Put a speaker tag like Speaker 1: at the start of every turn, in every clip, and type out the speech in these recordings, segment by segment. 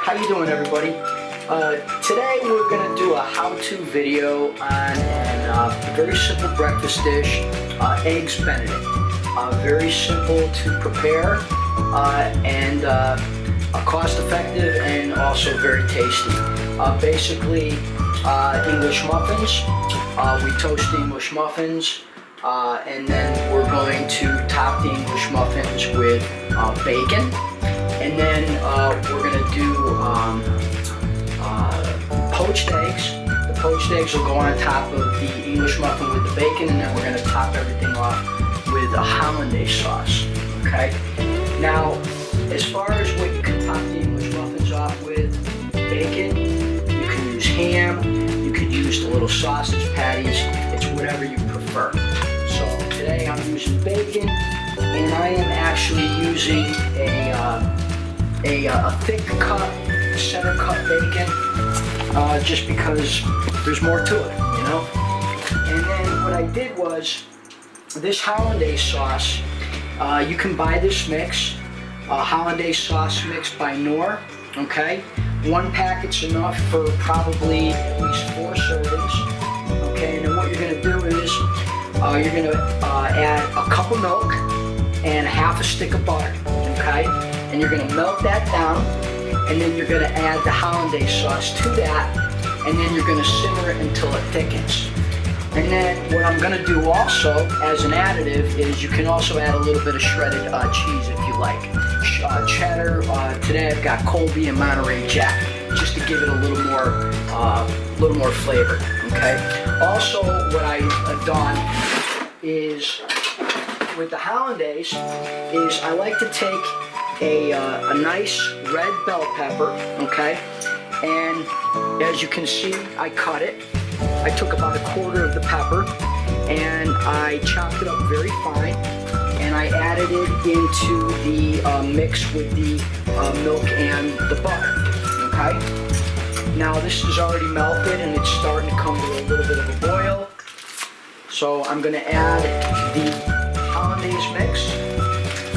Speaker 1: How you doing, everybody? Today we're going to do a how-to video on a very simple breakfast dish, Eggs Benedict. Very simple to prepare and cost-effective and also very tasty. Basically, English muffins. We toast the English muffins. And then we're going to top the English muffins with bacon, and then we're going to do poached eggs. The poached eggs will go on top of the English muffin with the bacon, and then we're going to top everything off with a hollandaise sauce. Okay. Now, as far as what you can top the English muffins off with, bacon, you can use ham, you could use the little sausage patties. It's whatever you prefer. So today I'm using bacon, and I am actually using a thick cut, center cut bacon, just because there's more to it, you know. And then what I did was this hollandaise sauce. You can buy this mix, hollandaise sauce mix by Knorr. Okay, one packet's enough for probably at least 4 servings. Okay, and then what you're gonna do is you're going to add a cup of milk and half a stick of butter, okay? And you're going to melt that down, and then you're going to add the hollandaise sauce to that, and then you're going to simmer it until it thickens. And then what I'm going to do also as an additive is you can also add a little bit of shredded cheese if you like. Cheddar, today I've got Colby and Monterey Jack, just to give it a little more flavor. Okay. Also, what I've done is with the hollandaise is I like to take a nice red bell pepper. Okay, and as you can see, I cut it. I took about 1/4 of the pepper and I chopped it up very fine, and I added it into the mix with the milk and the butter. Okay. Now this is already melted and it's starting to come to a little bit of a boil. So I'm going to add the hollandaise mix.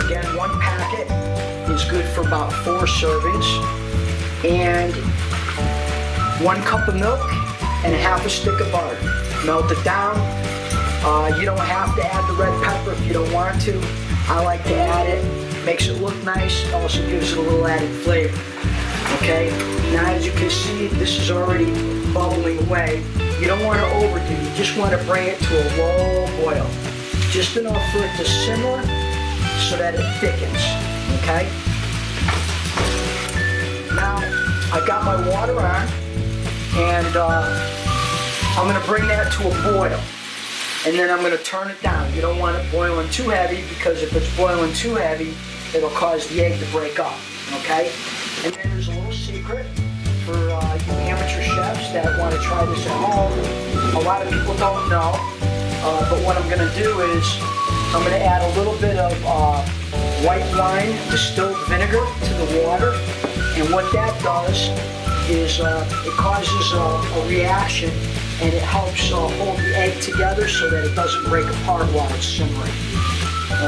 Speaker 1: Again, 1 packet is good for about 4 servings. And 1 cup of milk and half a stick of butter. Melt it down. You don't have to add the red pepper if you don't want to. I like to add it. Makes it look nice. Also gives it a little added flavor. Okay, now as you can see, this is already bubbling away. You don't want to overdo it, you just want to bring it to a low boil. Just enough for it to simmer so that it thickens, okay? Now, I got my water on, and I'm going to bring that to a boil. And then I'm going to turn it down. You don't want it boiling too heavy, because if it's boiling too heavy, it'll cause the egg to break up, okay? And then there's a little secret for you amateur chefs that want to try this at home. A lot of people don't know, but what I'm going to do is I'm going to add a little bit of white wine, distilled vinegar to the water. And what that does is it causes a reaction, and it helps hold the egg together so that it doesn't break apart while it's simmering.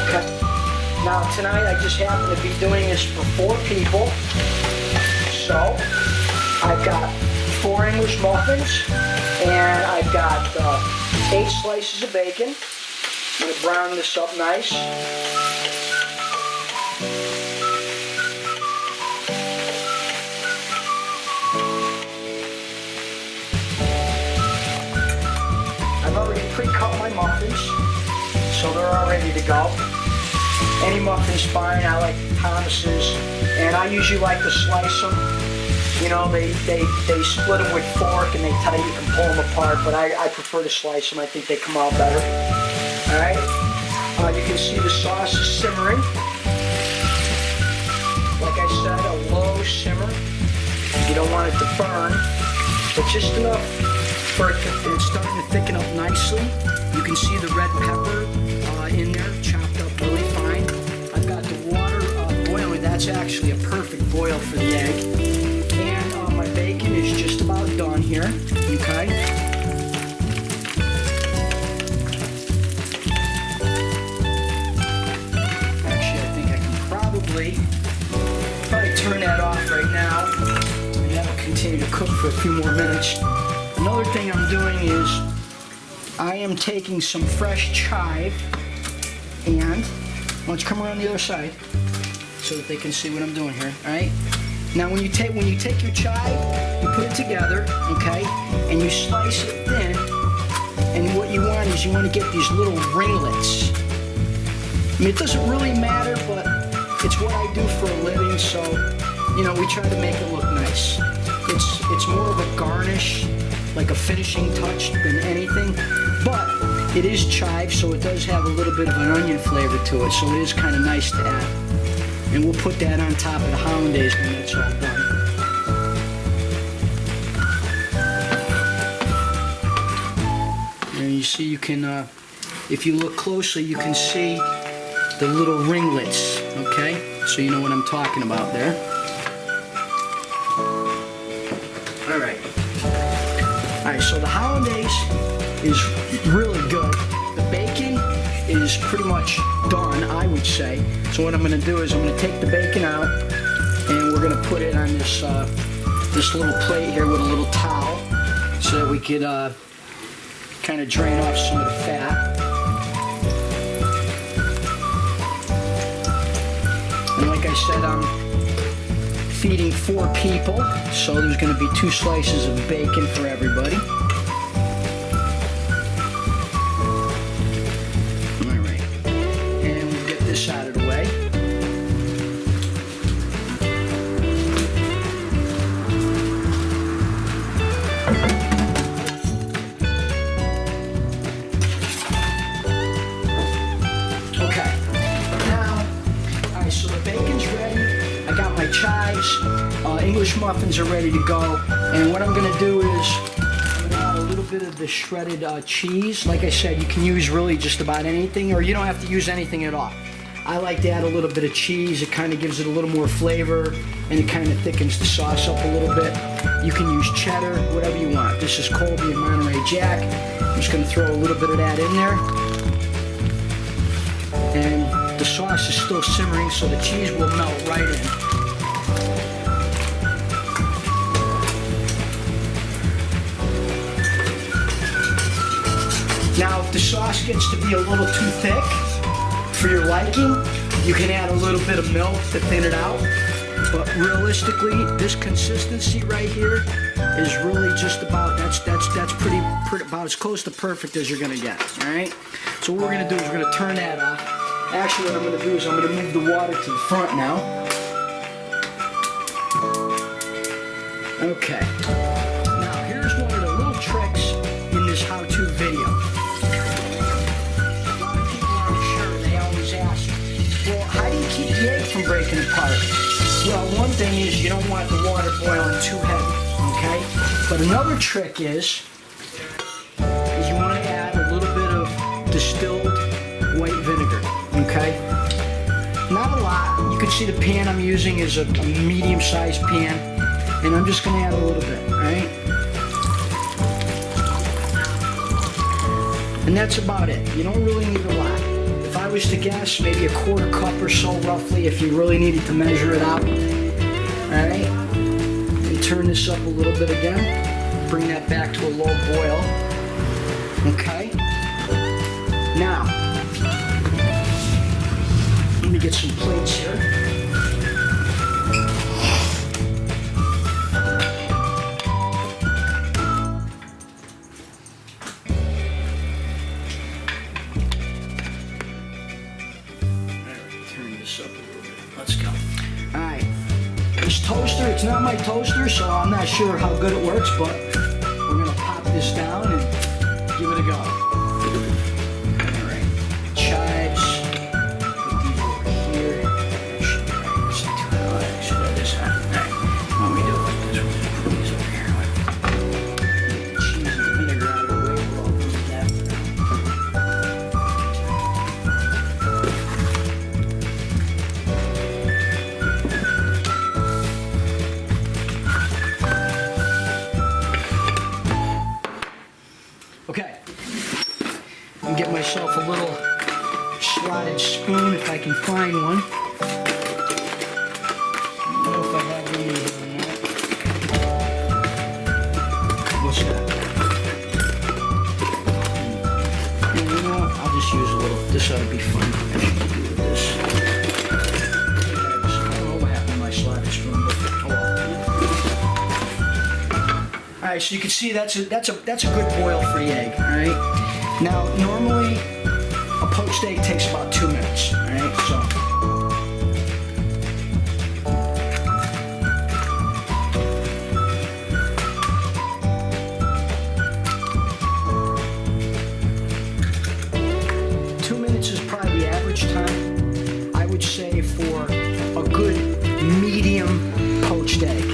Speaker 1: Okay. Now tonight I just happen to be doing this for 4 people. So I've got 4 English muffins, and I've got 8 slices of bacon. I'm going to brown this up nice. I've already pre-cut my muffins, so they're all ready to go. Any muffin's fine. I like Thomas's, and I usually like to slice them. You know, they split them with fork, and they tell you can pull them apart, but I prefer to slice them. I think they come out better. All right. You can see the sauce is simmering. Like I said, a low simmer. You don't want it to burn, but just enough for it to, it's starting to thicken up nicely. You can see the red pepper in there, chopped up really fine. I've got the water boiling. That's actually a perfect boil for the egg. And my bacon is just about done here. Okay. Actually, I think I can probably turn that off right now. continue to cook for a few more minutes. Another thing I'm doing is I am taking some fresh chive, and why don't you come around the other side so that they can see what I'm doing here, all right? Now when you take your chive, you put it together, okay, and you slice it thin, and what you want is you want to get these little ringlets. I mean, it doesn't really matter, but it's what I do for a living, so, you know, we try to make it look nice. It's more of a garnish, like a finishing touch than anything, but it is chive, so it does have a little bit of an onion flavor to it, so it is kind of nice to add. And we'll put that on top of the hollandaise when it's all done. And you see, you can, if you look closely, you can see the little ringlets, okay? So you know what I'm talking about there. Alright. Alright, so the hollandaise is really good. The bacon is pretty much done, I would say. So what I'm going to do is I'm going to take the bacon out, and we're going to put it on this this little plate here with a little towel, so that we could kind of drain off some of the fat. And like I said, I'm feeding 4 people, so there's going to be 2 slices of bacon for everybody. Alright, and we'll get this out of the way. Okay, now, alright, so the bacon's ready. I got my chives, English muffins are ready to go, and what I'm going to do is I'm going to add a little bit of the shredded cheese. Like I said, you can use really just about anything, or you don't have to use anything at all. I like to add a little bit of cheese. It kind of gives it a little more flavor, and it kind of thickens the sauce up a little bit. You can use cheddar, whatever you want. This is Colby and Monterey Jack. I'm just going to throw a little bit of that in there. And the sauce is still simmering, so the cheese will melt right in. Now, if the sauce gets to be a little too thick for your liking, you can add a little bit of milk to thin it out. But realistically, this consistency right here is really just about, that's pretty about as close to perfect as you're gonna get, all right? So what we're gonna do is we're gonna turn that off. Actually, what I'm gonna do is I'm gonna move the water to the front now. Okay. Now, here's one of the little tricks in this how-to video. A lot of people aren't sure. They always ask, well, how do you keep the egg from breaking apart? Well, one thing is you don't want the water boiling too heavy, okay? But another trick is you want to add a little bit of distilled white vinegar, okay? Not a lot. You can see the pan I'm using is a medium-sized pan, and I'm just going to add a little bit, all right? And that's about it. You don't really need a lot. If I was to guess, maybe a 1/4 cup or so roughly if you really needed to measure it out. Alright, and turn this up a little bit again. Bring that back to a low boil. Okay. Now, let me get some plates here. Up a little bit. Let's go. Alright. This toaster, it's not my toaster, so I'm not sure how good it works, but we're going to pop this down and give it a go. Alright. Chives. Put these over here. That should be right. Let's turn it on. Actually, that is hot. Alright. Why don't we do it like this? We're going to put these over here. Get the cheese and the vinegar out of the way. We'll all do that for now. Okay, and get myself a little slotted spoon if I can find one. I don't know if I have one or not. this ought to be fun. I should do with this. I don't know what happened to my slotted spoon, but oh well. All right, so you can see that's a good boil for the egg. All right. Now, normally a poached egg takes about 2 minutes. All right, so. 2 minutes is probably the average time, I would say, for a good medium poached egg.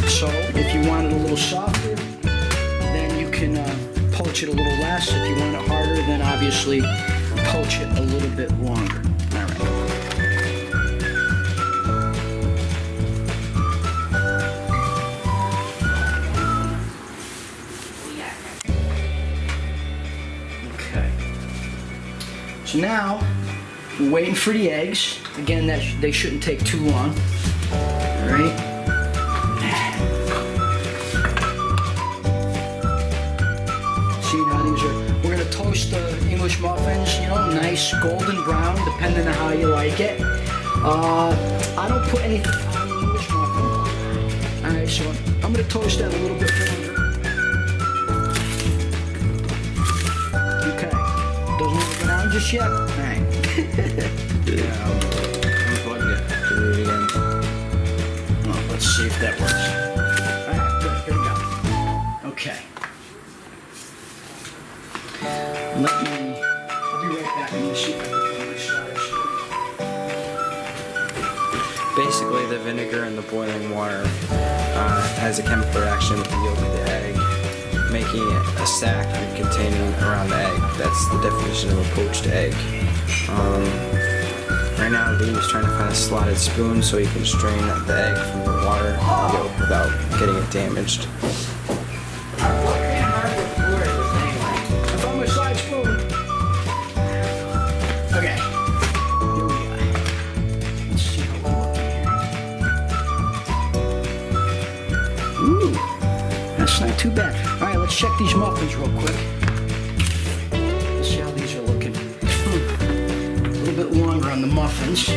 Speaker 1: So if you want it a little softer, then you can poach it a little less. If you want it harder, then obviously poach it a little bit longer. All right. Okay. So now, we're waiting for the eggs. Again, they shouldn't take too long. All right. See how these are. We're gonna toast the English muffins. You know, nice golden brown, depending on how you like it. I don't put anything on the English muffin. All right, so I'm gonna toast that a little bit longer. Okay. Doesn't want to go down just yet. All right.
Speaker 2: Yeah, unplug it. Do it again.
Speaker 1: Well, let's see if that works. All right, good. Here we go. Okay. I'll be right back. I'm gonna see if I can find my sliders.
Speaker 2: Basically, the vinegar and the boiling water has a chemical reaction with the yolk of the egg, making it a sac containing around the egg. That's the definition of a poached egg. Right now, Lee is trying to find a slotted spoon so he can strain the egg from the water yolk without getting it damaged.
Speaker 1: I found my slide spoon. Okay. Here we go. Let's see how we're looking here. Ooh, that's not too bad. All right, let's check these muffins real quick. Let's see how these are looking. A little bit longer on the muffins.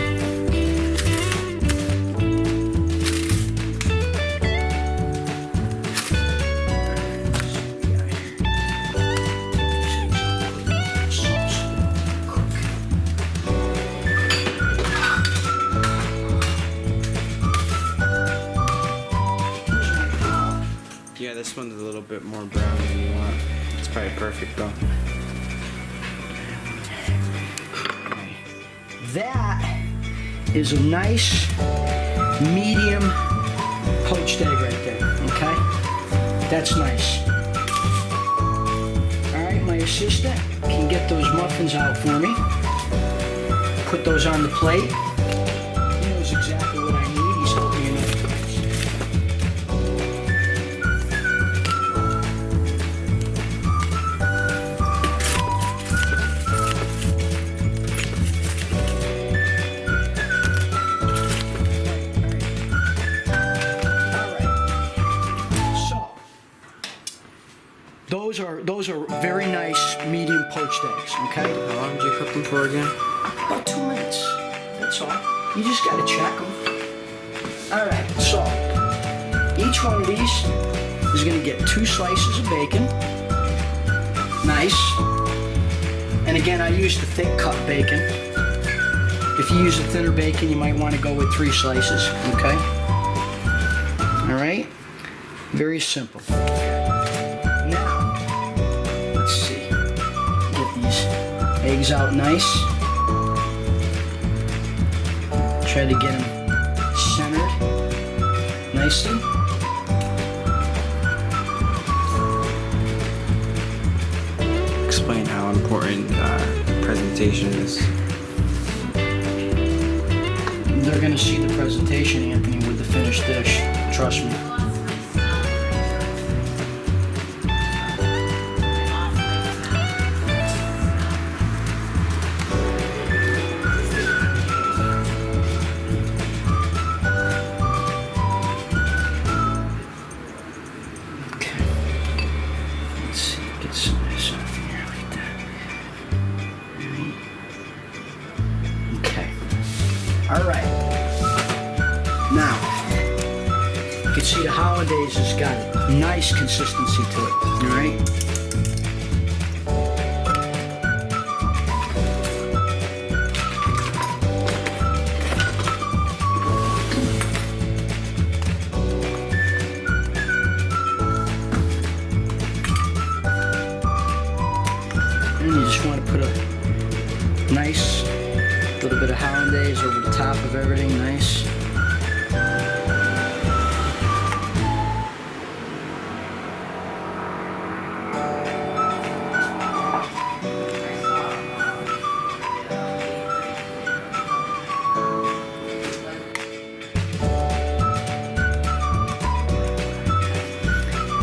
Speaker 2: Yeah, this one's a little bit more brown than you want. It's probably perfect though.
Speaker 1: That is a nice medium poached egg right there, okay? That's nice. All right, my assistant can get those muffins out for me. Put those on the plate. He knows exactly what I need. He's helping me enough. Those are very nice medium poached eggs, okay?
Speaker 2: How long do you cook them for again?
Speaker 1: About 2 minutes, that's all. You just gotta check them. All right, so each one of these is gonna get 2 slices of bacon. Nice. And again, I use the thick cut bacon. If you use a thinner bacon, you might want to go with 3 slices, okay? All right, very simple. Now, let's see, get these eggs out nice. Try to get them centered nicely.
Speaker 2: Explain how important presentation is.
Speaker 1: They're gonna see the presentation, Anthony, with the finished dish. Trust me. All right. Now, you can see the hollandaise has got a nice consistency to it. All right. And you just want to put a nice little bit of hollandaise over the top of everything, nice.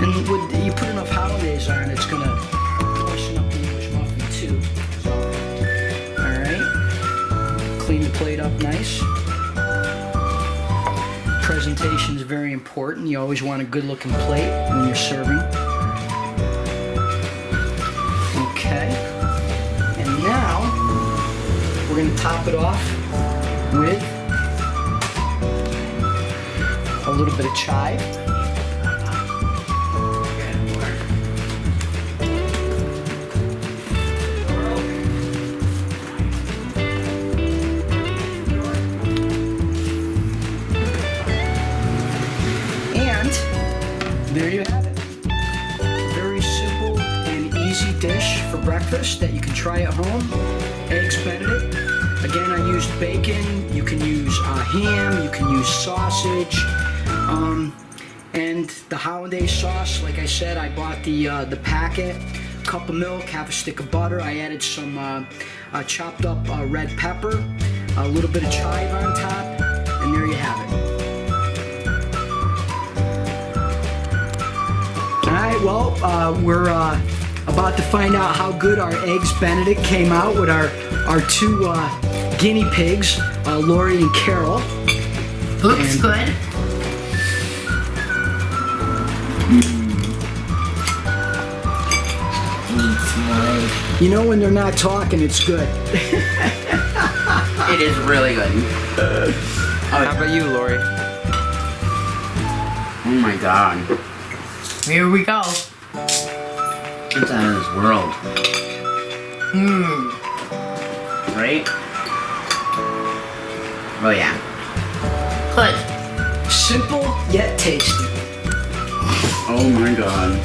Speaker 1: And you put enough hollandaise on, it's gonna moisten up the English muffin too. So, all right. Clean the plate up nice. Presentation is very important. You always want a good-looking plate when you're serving. Okay. And now we're gonna top it off with a little bit of chive. There you have it. Very simple and easy dish for breakfast that you can try at home. Eggs Benedict. Again, I used bacon. You can use ham. You can use sausage. And the hollandaise sauce, like I said, I bought the packet. Cup of milk, half a stick of butter. I added some chopped up red pepper, a little bit of chive on top, and there you have it. Alright, well, we're about to find out how good our Eggs Benedict came out with our two guinea pigs, Lori and Carol.
Speaker 3: Looks good.
Speaker 1: You know when they're not talking, it's good.
Speaker 3: It is really good.
Speaker 2: How about you, Lori?
Speaker 3: Oh my god. Here we go. It's out of this world. Right? Oh yeah. Good.
Speaker 1: Simple yet tasty.
Speaker 3: Oh my god.